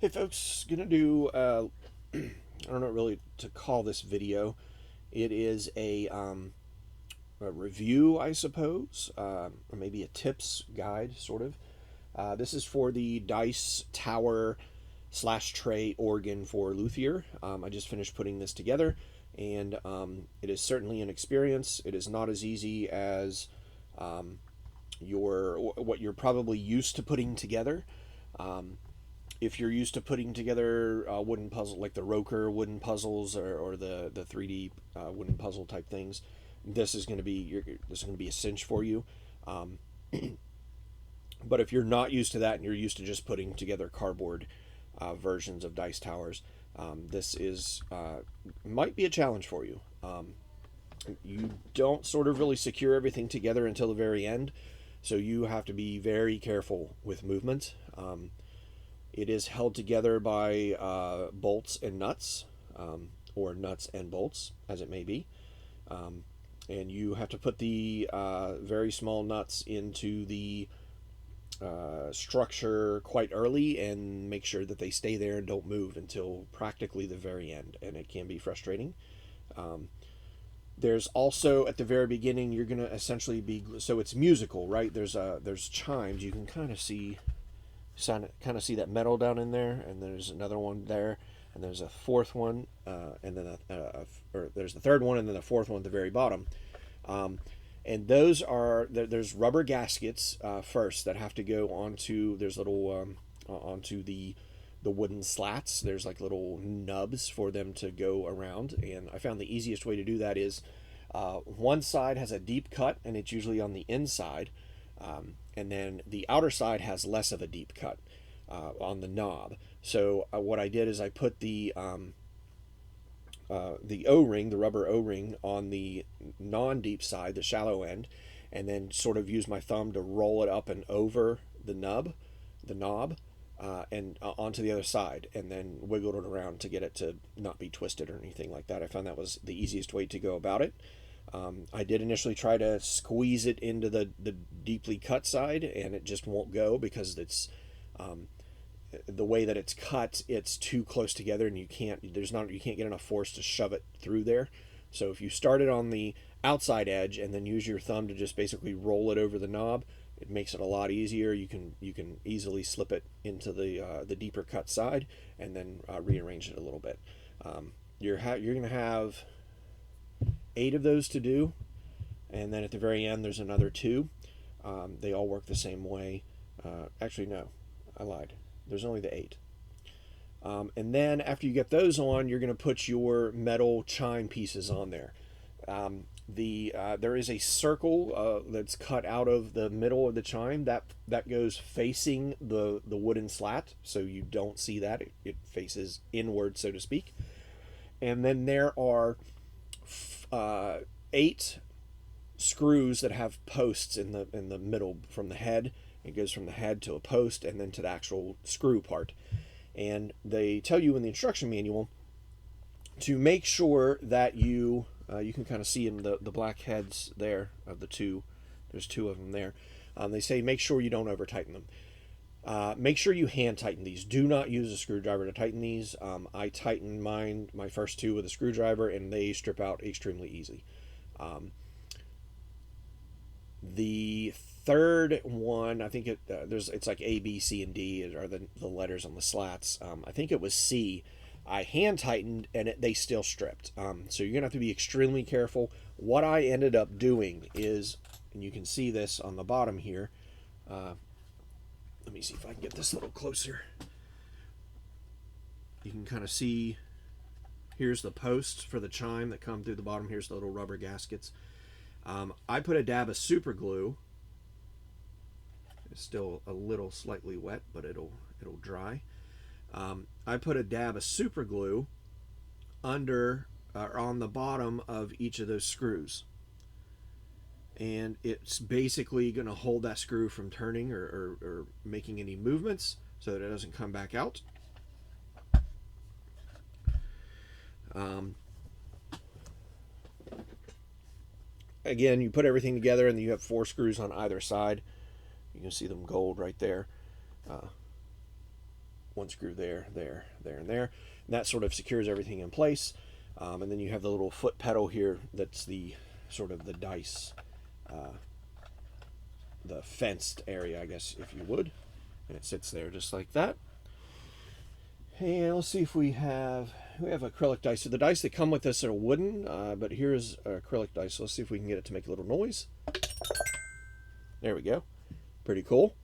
Hey folks, gonna do I don't know really to call this video. It is a review, I suppose, or maybe a tips guide, sort of. This is for the dice tower slash tray organ for Luthier. I just finished putting this together, and it is certainly an experience. It is not as easy as what you're probably used to putting together. Um, if you're used to putting together wooden puzzle like the Roker wooden puzzles or the 3D wooden puzzle type things, this is going to be a cinch for you. Um, but if you're not used to that and you're used to just putting together cardboard versions of dice towers, this is might be a challenge for you. You don't sort of really secure everything together until the very end, so you have to be very careful with movement. It is held together by bolts and nuts, or nuts and bolts, as it may be. Um, and you have to put the very small nuts into the structure quite early and make sure that they stay there and don't move until practically the very end. And it can be frustrating. Um, there's also at the very beginning you're going to essentially be, so it's musical, right? There's chimes. You can kind of see that metal down in there, and there's another one there, and there's a fourth one, and then or there's the third one, and then the fourth one at the very bottom. Um, and those are there's rubber gaskets first that have to go onto there's little onto the wooden slats. There's like little nubs for them to go around, and I found the easiest way to do that is one side has a deep cut, and it's usually on the inside. And then the outer side has less of a deep cut on the knob. So what I did is I put the O-ring, the rubber O-ring, on the non-deep side, the shallow end, and then sort of use my thumb to roll it up and over the knob, and onto the other side, and then wiggled it around to get it to not be twisted or anything like that. I found that was the easiest way to go about it. I did initially try to squeeze it into the deeply cut side, and it just won't go because it's the way that it's cut. It's too close together, and you can't get enough force to shove it through there. So if you start it on the outside edge and then use your thumb to just basically roll it over the knob, it makes it a lot easier. You can easily slip it into the deeper cut side and then rearrange it a little bit. You're going to have 8 of those to do, and then at the very end there's another 2. They all work the same way. Actually, no, I lied. There's only the 8. And then after you get those on, you're going to put your metal chime pieces on there. There is a circle that's cut out of the middle of the chime that goes facing the wooden slat, so you don't see that. It faces inward, so to speak. And then there are 8 screws that have posts in the middle from the head. It goes from the head to a post and then to the actual screw part. And they tell you in the instruction manual to make sure that you can kind of see in the black heads there of the 2. There's 2 of them there. They say make sure you don't over tighten them. Make sure you hand tighten these. Do not use a screwdriver to tighten these. I tightened my first 2 with a screwdriver, and they strip out extremely easy. The third one, I think it's like A, B, C, and D are the letters on the slats. I think it was C. I hand tightened, and they still stripped. So you're gonna have to be extremely careful. What I ended up doing is, and you can see this on the bottom here. Let me see if I can get this a little closer. You can kind of see, here's the posts for the chime that come through the bottom. Here's the little rubber gaskets. I put a dab of super glue. It's still a little slightly wet, but it'll dry. I put a dab of super glue under on the bottom of each of those screws, and it's basically going to hold that screw from turning or making any movements so that it doesn't come back out. Again, you put everything together, and you have 4 screws on either side. You can see them gold right there. 1, one screw there, there, there, and there. And that sort of secures everything in place. And then you have the little foot pedal here that's the sort of the dice, the fenced area, I guess, if you would. And it sits there just like that. And let's see if we have acrylic dice. So the dice that come with this are wooden, but here's acrylic dice. So let's see if we can get it to make a little noise. There we go. Pretty cool.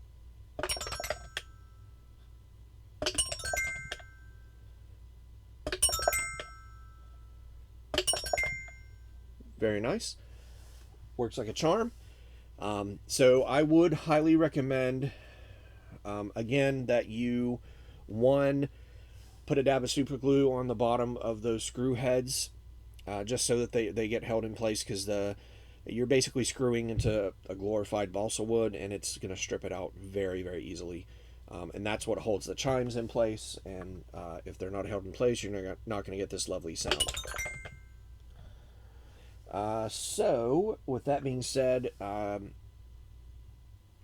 Very nice. Works like a charm. So I would highly recommend, again, that you, one, put a dab of super glue on the bottom of those screw heads, just so that they get held in place, because you're basically screwing into a glorified balsa wood, and it's going to strip it out very, very easily. And that's what holds the chimes in place, and if they're not held in place, you're not going to get this lovely sound. So, with that being said,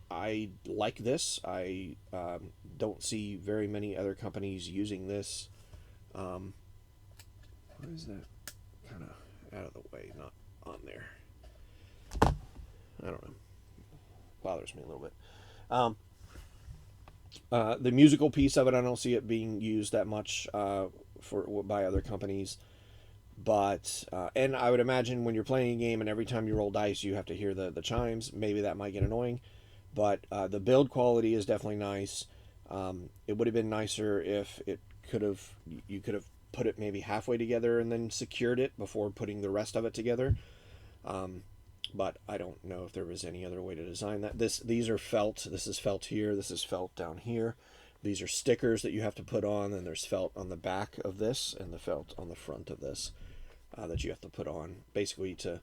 I like this. I don't see very many other companies using this. What is that? Kind of out of the way, not on there. I don't know. Bothers me a little bit. The musical piece of it, I don't see it being used that much by other companies. But and I would imagine when you're playing a game and every time you roll dice you have to hear the chimes, maybe that might get annoying. But the build quality is definitely nice. It would have been nicer if you could have put it maybe halfway together and then secured it before putting the rest of it together. But I don't know if there was any other way to design that. These are felt. This is felt here. This is felt down here. These are stickers that you have to put on, and there's felt on the back of this and the felt on the front of this that you have to put on, basically to,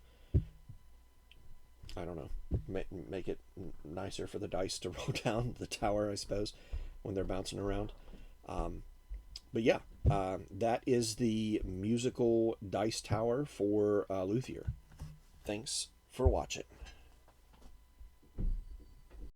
I don't know, make it nicer for the dice to roll down the tower, I suppose, when they're bouncing around. But yeah, that is the musical dice tower for Luthier. Thanks for watching.